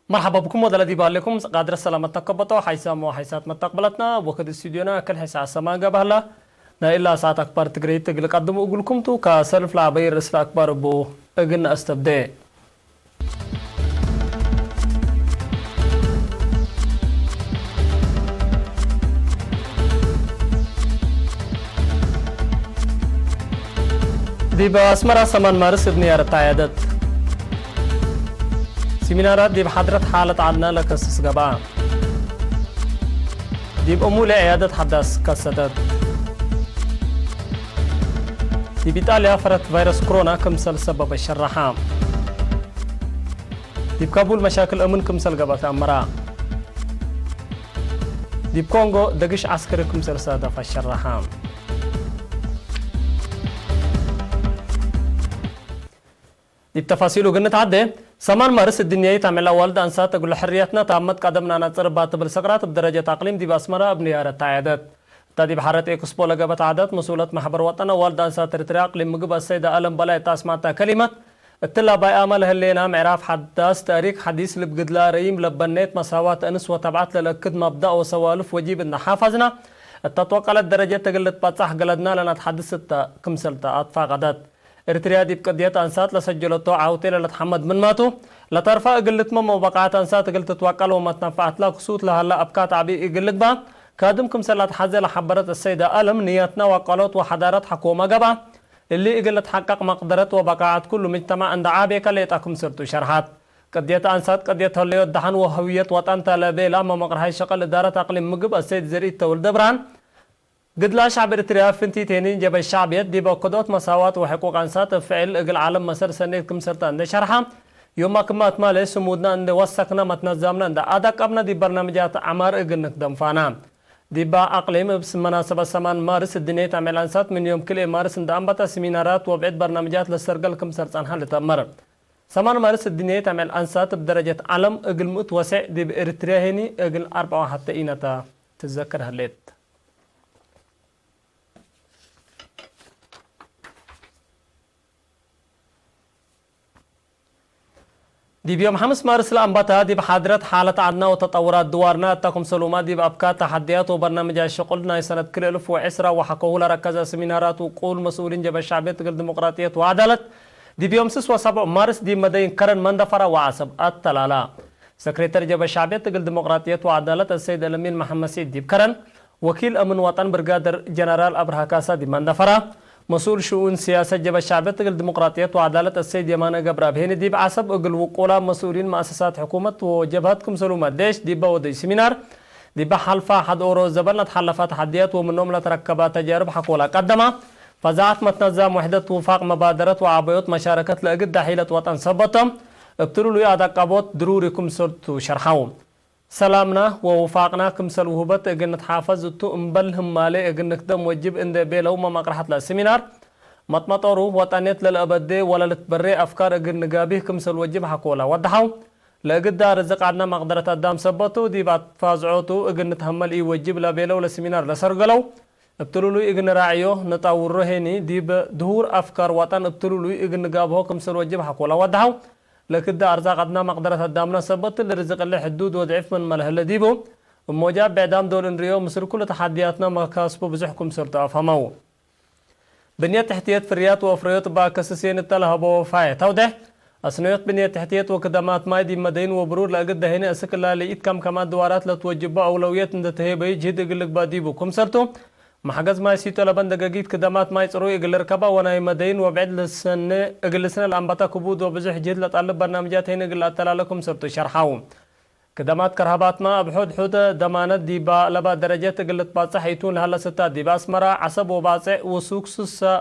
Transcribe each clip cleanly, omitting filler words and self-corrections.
مرحبا بكم ودلدي بالكم قادر السلامة تقبطوا حيسام وحيسات متقبلتنا وكد استوديونا كل حيسا سما قبهلا نا إلا ساعة أكبر تقريد تقل قدم أقولكم تو كسلف لعبي رسل أكبر بو أقلنا استبدأ دي بأسمرة سمان مارس ابني أرتايدت سيمينارات دي بحضرة حالة عدنا لكسس قبا دي بأمولة عيادة حدث كسدت دي بإيطاليا فرت فيروس كورونا كمسل سبب الشرحام دي بكابول مشاكل أمن كمسل قبا تأمرا دي بكونغو دقش عسكري كمسل سادة الشرحام دي بتفاصيله قلنا عدي سمان مارس الدنيا تعمل والد أنسات تقول حريتنا تامت قدمنا نتصر باتب السقرات بدرجة عقليم دي بأسمرة ابنيارة تعيادات تادي بحارة إيكسبو لقبت عادات مسؤولة محبر وطن والد أنسات ترتري عقليم مقبة السيدة ألم بلاي تاسمعتا كلمة التلا باي آمل هلينا معراف حداس تاريخ حديث لبقدلا ريم لبنيت مساوات أنس وتبعت للأكد مبدأ وسوالف وجيب إن حافظنا التتوقع للدرجة تقلت باتصح قلدنا لنا تحدثت كمسلتا أطفا غدات إرتريا دي بقضية أنسات لسجلتو عاوتي لتحمد من ماتو لطرفا قلت مم وبقعات أنسات قلت توكل وما تنفعت لك صوت لها لا أبكات عبي قلت با كادمكم سلات حزة لحبرت السيدة ألم نيتنا وقالت وحضارت حكومة قبا اللي قلت حقق مقدرت وبقعات كل مجتمع عند عابيك اللي تاكم سرتو شرحات قضية أنسات قضية هليو الدحن وهوية وطن تلابي لما مقرهاي شقل إدارة أقليم مقب السيد زريد تولد دبران قد لا شعب إرتريا فنتي تنين جب الشعبيات دي بقدوت مساواة وحقوق أنسات فعل إقل عالم مسار سنيتكم سرطان دي شرحة يوم كما أتمالي سمودنا عند وسقنا متنظمنا عند أداك أبنا دي برنامجات عمار إقل نقدم فانا دي با أقليم بس مناسبة سمان مارس الدنيا تعمل أنسات من يوم كل مارس عند أنبتا سمينارات وبعد برنامجات للسرقل كم سرطان حالة تمر سمان مارس الدنيا تعمل أنسات بدرجة عالم إقل متوسع دي بإرتريا هني إقل 4 حتى إينتا تتذكر هليت دي بيوم 5 مارس الأنبتا دي بحضرت حالة عدنا وتطورات دوارنا تاكم سلومات دي بأبكات تحديات وبرنامج شغلنا سنة كل 1010 وحكوه لركز سمينارات وقول مسؤولين جب الشعبية تقل ديمقراطية وعدالة دي بيوم 6 و7 مارس دي مدين كرن مندفرة وعصب التلالة سكرتير جب الشعبية تقل ديمقراطية وعدالة السيد الأمين محمد سيد دي بكرن وكيل أمن وطن برغادر جنرال أبرها كاسا دي مندفرة مسؤول شؤون سياسة جب الشعبية تقل ديمقراطية وعدالة السيد يمانة قبرة بهن دي بعصب اقل وقولا مسؤولين مؤسسات حكومة وجبهاتكم سلومات ديش دي بودي سمينار دي بحلفة حد أورو زبنة حلفة تحديات ومنهم لتركبات تجارب حقولا قدمة فزاعت متنظم وحدة وفاق مبادرة وعبيوت مشاركة لأقد دحيلة وطن سبطة ابتلوا لي أدقابوت ضروريكم سرتو شرحاهم سلامنا ووفاقنا كمسل وهبت اجنت حافظ تو امبلهم مالي اجنك دم وجب اند بيلو ما مقرحت للسمينار مطمطرو وطنيت للابد ولا لتبري افكار اجن قابيه كمسل وجب حقولا ودحو لاجد رزق عنا مقدرة الدام سبتو دي بعد فازعوتو اجنت همل اي وجب لا بيلو للسمينار لسرقلو ابتلوا لي اجن راعيو نطور هني دي بدهور افكار وطن ابتلوا لي اجن قابه كمسل وجب حقولا ودحو لكن ده أرزاق عدنا مقدرة الدامنا سبت الرزق اللي حدود وضعف من مله الذيبو وموجاب بعدام دول انريو مصر كل تحدياتنا ما كاسبوا بزحكم سرطة أفهموا بنية تحتيات فريات وفريات باكسسين التلهب وفاية توضح أصنيات بنية تحتيات وكدمات مايدي مدين وبرور لأقد هنا أسك الله لقيت كم كمان دوارات لتوجب أولويات ندتهي بيجهد يقلق باديبو كم سرتو محجز ما يسيتو لبن دقاقيت كدمات ما يصرو يقل ركبا وناي مدين وبعد لسنة اقل سنة الأنبتا كبود وبزح جهد لطالب برنامجات هين اقل أتلالكم سرتو شرحاوم كدمات كرهبات ما بحود حود دمانت ديبا لبا درجات اقل تباصح يتون لهلا ستا ديبا اسمرا عصب وباصع وسوق سوسا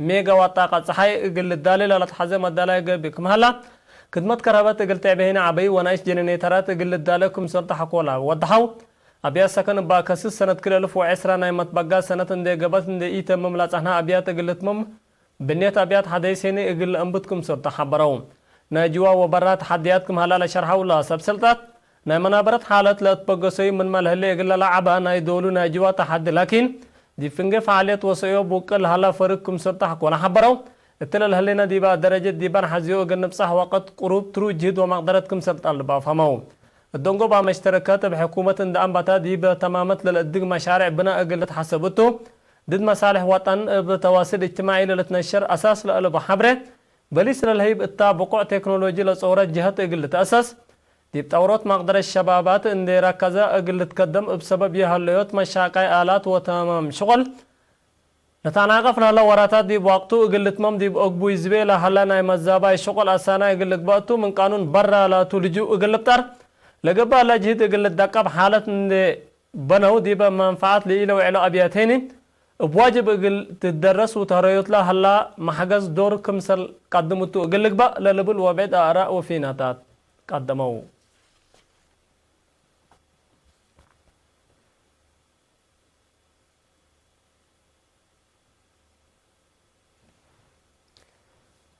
ميغا وطاقة صحي اقل الدالي لتحزم الدالي بكم هلا كدمات كرهبات اقل تعبهين عبي ونايش جنينيترات اقل الدالكم سرتو حقولا وضحو أبيات سكن باكسس سنة كل 1010 نايمت بقى سنة اندي قبت اندي ايتم مملاتحنا أبيات قلت مم بنيت أبيات حديثيني اقل أنبتكم سرطة حبرون ناجوا وبرات حدياتكم هلا شرحوا الله سبسلطات ناي منابرت حالت لا تبقسي من مال هلي اقل لعبها ناي دولو ناجوا تحدي لكن دي فنجي فعاليات وسيو بوكل هلا فرقكم سرطة حكونا حبرون التلال هلنا ديبا درجة ديبان حزيو جنب صح وقت قروب ترو جهد ومقدرتكم سبطلبا فهمو الدونجو با مشتركات بحكومة اندام باتا ديبا تمامت للأدق مشاريع بناء قلت حسبته ضد مصالح وطن بتواصل اجتماعي للتنشر أساس لألب حبره بليس للهيب التابقع تكنولوجي لصورة جهة قلت أساس ديب تورط مقدر الشبابات اندي ركزا قلت قدم بسبب يهاليوت مشاقي آلات وتمام شغل نتعناقف لهلا وراتات ديب وقتو قلت مم ديب أقبو يزبيلا هلا ناي مزاباي شغل أسانا قلت بقتو من قانون برا لا تولجو قلبتر لقبا لا جهد قلت دقاب حالة بنو ديب منفعات لإلا وعلا أبياتين بواجب تدرس وتريوت لا هلا محجز دور كمسل قدمتو قلت بقى للبل وبعد آراء وفيناتات قدموا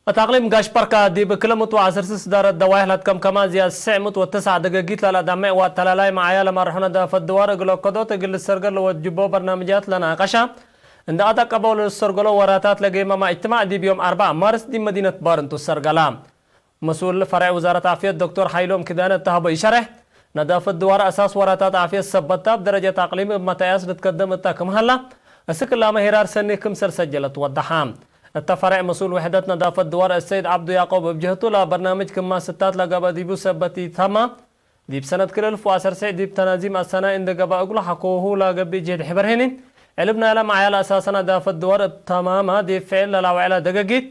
التقليم قاش بركة دي بكلمة وعسر سدارة دوايح لتكم كمان زي السعمت والتسع دقاقيت لا دمع والتلالاي معايا لما رحنا دا في الدوار قلوا قدوت قل السرقل وجبوا برنامجات لنا قشا عند أتاك قبول السرقل وراتات لقيمة مع اجتماع دي بيوم 4 مارس دي مدينة بارنتو السرقلام مسؤول فرع وزارة عافية الدكتور حيلوم كدانة تهب يشرح ندافة الدوار أساس وراتات عافية السبتة بدرجة تقليم بمتاياس لتقدم التاكم هلا أسك الله مهرار سنة كمسر سجلت وضحام التفرع مسؤول وحدة نظافة دوار السيد عبد يعقوب بجهته لا برنامج كما ستات لقبا ديبو سبتي ثما ديب سنة كل 1014 ديب تنازيم السنة إن قبا أقول حقوه لا قبي جهد حبرهنين علبنا لما عيال أساسا نظافة دوار تماما ديب فعل لا وعلا دقاقيت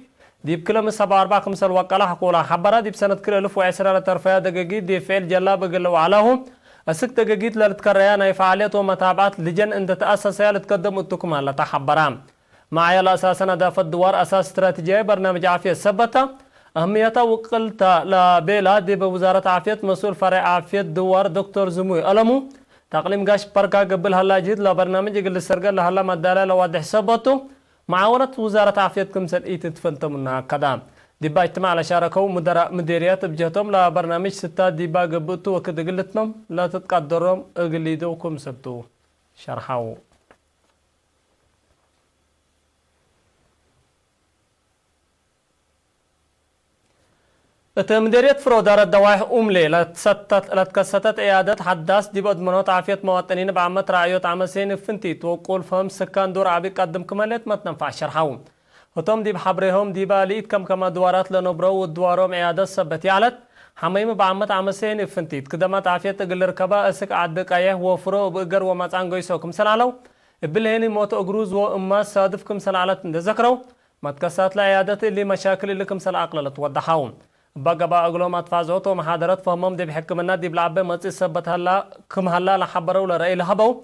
ديب كلام 74 خمسة الوكالة حقولا حبرا ديب سنة كل 1010 ترفيا دقاقيت ديب فعل جلاب قلوا علىهم السك دقاقيت لتكريان فعاليات ومتابعات لجن إن تتأسس لتقدم التكمال لتحبرام معايا الأساسا نظافة دوار أساس استراتيجية برنامج عافية السبتة أهميتها وقلتها لبيلا دي بوزارة عافية مسؤول فرع عافية دوار دكتور زموي ألمو تقليم قاش بركة قبل هلا جيد لبرنامج قل السرقل لهلا مدالة لوضح سبته معاونة وزارة عافية كمسل إيت تفنتمنا كدام ديبا اجتماع لشاركوا مديريات بجهتهم لبرنامج ستة ديبا قبلتو وكد قلتنم لا تتقدرهم اقليدوكم سبتو شرحوا مديرية فرودار الدواح أملي لتكستت إعادة حداث دي بضمانات عافية مواطنين بعمة رعايات عمسين فنتيت وقول فهم سكان دور عبي قدم كمالات ما تنفع شرحهم هتم دي بحبرهم دي باليت كما دوارات لنبرو ودوارهم إعادة سبتي علت حميم بعمة عمسين فنتيت كدمات عافية تقل ركبا أسك عدك أيه وفرو بقر ومتعن قيسوكم سلالو بلهني موت أقروز وإما صادفكم سلالت ندذكرو ما تكسات لإعادة اللي مشاكل اللي كم سل عقل لتوضحون بقى أقولهم أتفاجئت ومحاضرات فهمهم دي بحكمنا دي بلعبة مصي سبت هلا كم هلا لحبروا لرأي لهبوا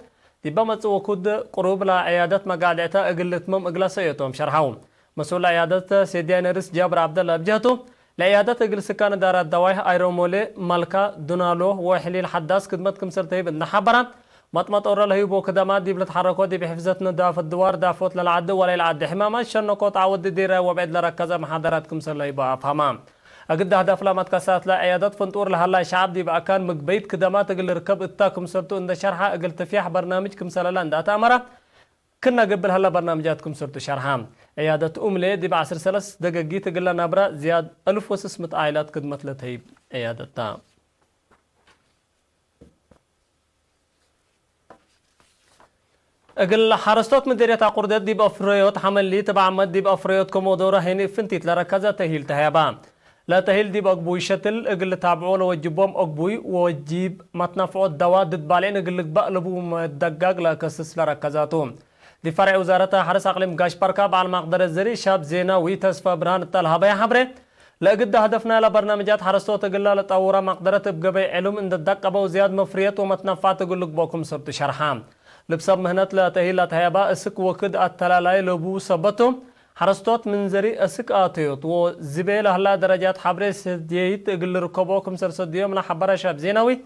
دي بمص وكود قروب لعيادة مقاعدتها أقلت مم أقلسيتهم شرحهم مسؤول عيادة سيدي نرس جابر عبد الله بجهته لعيادة أقل سكان دار الدوايح أيرومولي ملكا دونالو وحليل حداث خدمة كم سرتيب النحبرة مطمط أورا لهيبو كدامات دي بلتحركوا دي بحفظتنا داف الدوار دافوت للعد ولا العد حماما شنقوط عود ديرة وبعد لركزة محاضرات كم سر لهيبو أفهمام أقد هدف لا متكسات لا عيادات فنطور لهلا شعب دي بقى كان مقبيت كدامات أقل ركب إتاكم سرتو إن شرحة أقل تفيح برنامجكم سلالان دا تأمرة كنا قبل هلا برنامجاتكم سرتو شرحة عيادة أملي دي بعصر سلس دقاقيت أقل نبرة زياد 1600 عائلات قدمت لتهيب عيادة تام أقل حرستوت مديرية عقردات دي بأفريوت حمل لي تبع عمد دي بأفريوت كومودورا هيني فنتيت لركزة تهيل تهيبان لا تهيل دي بأقبوي شتل أقل تابعوا لوجبهم أقبوي ووجيب متنفعوا الدواء ضد بالين أقل بقلبوا مدقاق لكسس لركزاتهم دي فرع وزارة حرس أقليم قاش بركاب على مقدر الزري شاب زيناوي تسفى برهان الطلها يا حبري لقد هدفنا لبرنامجات حرستوت أقل لطورة مقدرة بقبي علم إن الدقة وزياد مفريات ومتنفعات أقل بوكم صرت شرحام لبسب مهنت لا تهيل تهيبا اسك وكد التلالاي لبو سبتهم حرستوت من زري اسك آتيوت وزبيل هلا درجات حبري سديت اقل ركبوكم سرسديوم لحبرا شاب زينوي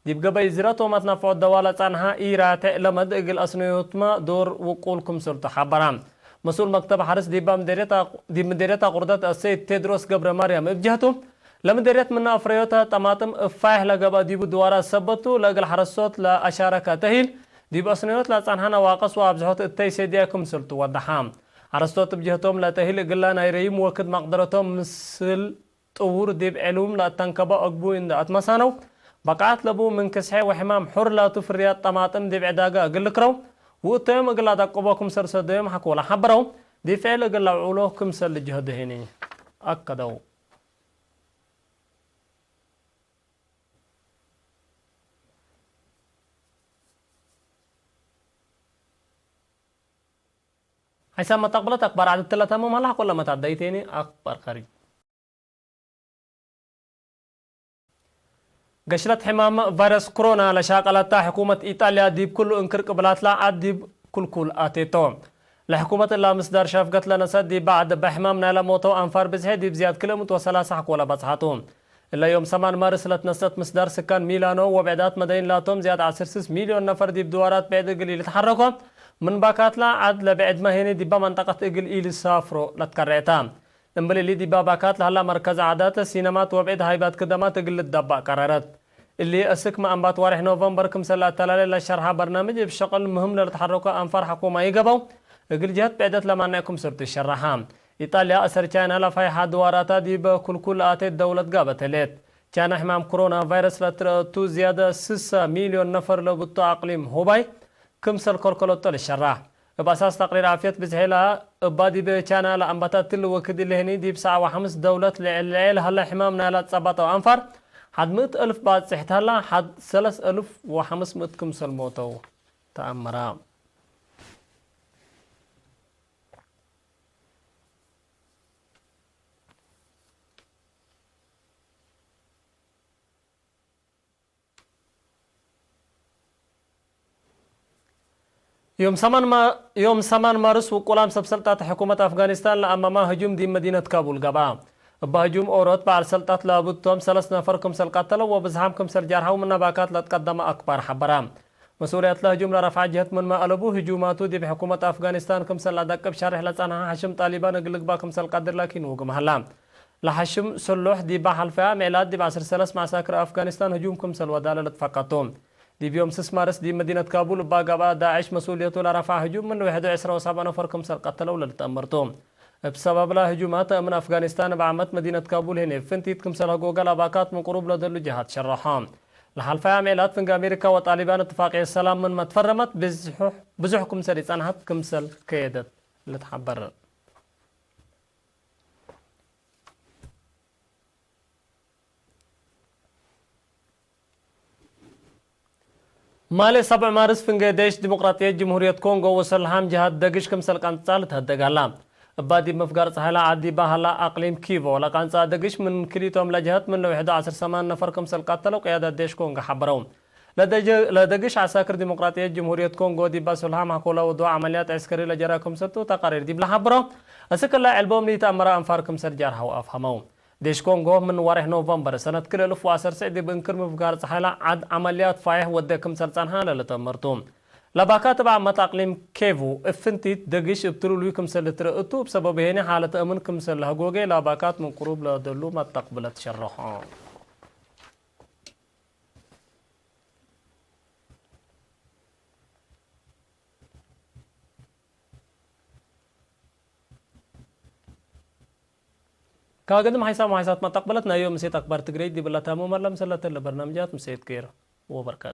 دي بقبا يزرات ومتنفع الدوالة عنها إيرات لمد اقل أسنيوت ما دور وقولكم سرت حبرام مسؤول مكتب حرس دي مديريتا قردات السيد تيدروس قبر مريم بجهته لمديريت من أفريوتا طماطم افايح لقبا ديبو دوارا سبتو لقل حرستوت لا أشارك تهيل دي بأسنيوت لا عنها واقص وابزحوت التيسي ديكم سلطو ودحام عرستوت بجهتهم لا تهيل قلا نايريم وكد مقدرتهم مثل طور ديب علوم لا تنكبا أقبو إن أتمسانو بقعت لبو من كسحي وحمام حر لا تفريات طماطم ديب عداقا قل لكرو وقتهم قلا دقباكم سرسدهم حكولا حبرو دي فعل قلا عولوه كمسل لجهد هيني أكدو حيث ما تقبلت أكبر عدد 3 ممالح كل ما تعديتيني أكبر خريج قشرت حمام فيروس كورونا لشاقلتها حكومة إيطاليا ديب كل انكر قبلات لا عديب كل آتيتو لحكومة الله مصدر شافقت لنا سدي بعد بحمامنا لموتو أنفار بزهي ديب زياد كيلومتر وثلاثة حكولا بصحاتهم إلا يوم 8 مارس لتنسط مصدر سكان ميلانو وبعدات مدينة لاتوم زياد 10 مليون نفر ديب دوارات بعد قليل يتحركوا من باكات لا عد لبعد ما هنا ديبا منطقة إقل إيل سافرو لتكريتام نمبل اللي ديبا باكات لهلا مركز عادات السينمات وبعد هايبات كدمات إقل الدبا قرارات اللي أسك ما أنبات وارح نوفمبر كمسلا تلالي لشرحة برنامج بشغل مهم للتحركة أنفار حكومة يقبو إقل جهات بعدت لما نعكم سرت الشرحام إيطاليا أسر كان لفاي حدواراتا ديبا كل آتي الدولة قابت ليت كان حمام كورونا فيروس لترتو زيادة 6 مليون نفر لبطو أقليم هوباي كمسل كولكولوتو للشراح بأساس تقرير عافية بزهيلا بادي بيشانا لأنباتات تلو وكد اللي هني دي بساعة وحمس دولة لعيل هلا حمامنا لا تصابطة وأنفر حد 100,000 بعد صحت هلا حد 3,500 كمسل موتو تأمرا يوم 8 مارس وقلام سبسلطات حكومة أفغانستان لأمام هجوم دي مدينة كابول قبا بهجوم أوروت بعد سلطات لابدتهم 3 نفر كمسل قتلوا وبزحام كمسل جارحة ومن باكات لتقدم أكبر حبرام مسؤولية لهجوم لرفع جهة من ما ألبو هجوماتو دي بحكومة أفغانستان كمسل لدك بشارح لتانها حشم طالبان قلق با كمسل قدر لكن وقم هلام لحشم سلوح دي بحلفة ميلاد دي بعصر 3 معساكر أفغانستان هجوم كمسل ودالة لتفقطهم دي بيوم 6 مارس دي مدينة كابول باقبا داعش مسؤوليته لرفع هجوم من 21 نفر كمسل قتلوا للتأمرتهم بسبب لا هجومات من أفغانستان بعمت مدينة كابول هنا فنتيت كمسل هقوقا لباكات من قروب لدلو جهات شرحام لحلفة عميلات فنق أمريكا وطالبان اتفاقية السلام من ما تفرمت بزح كمسل يتنهت كمسل كيدت لتحبر مالي 7 مارس فنجي ديش ديمقراطية جمهورية كونغو وسلحام جهاد دقش كمسل قانصال تهدقالا بادي مفقار صحيلا عدي باهلا أقليم كيفو لقانصا دقش من كليتهم لجهات من لو 11 نفر كمسل قاتلوا قيادة ديش كونغو حبرون لدقش عساكر ديمقراطية جمهورية كونغو دي باسلحام حكولا ودو عمليات عسكرية لجرا كمسلتو تقارير دي بلا حبرو أسكر لا علبوم لي تأمرا أنفار كمسل جارها وأفهمون ديش كونغو من وارح نوفمبر سنة كل 1010 دي بنكر مفقار صحيلا عد عمليات فايح ودى كمسل صنها لتمرتوم لباكات تبع متاقليم كيفو افنتيت دقش ابتلو لي كمسل لترقتو بسبب هنا حالة امن كمسل لهقوغي لباكات من قروب لدلو ما تقبلت شرحان كاغدم حيسام وحيسات ما تقبلتنا يوم مسيت أكبر تقريد دي بلا تامو مرلم سلة البرنامجات مسيت كير وبركاته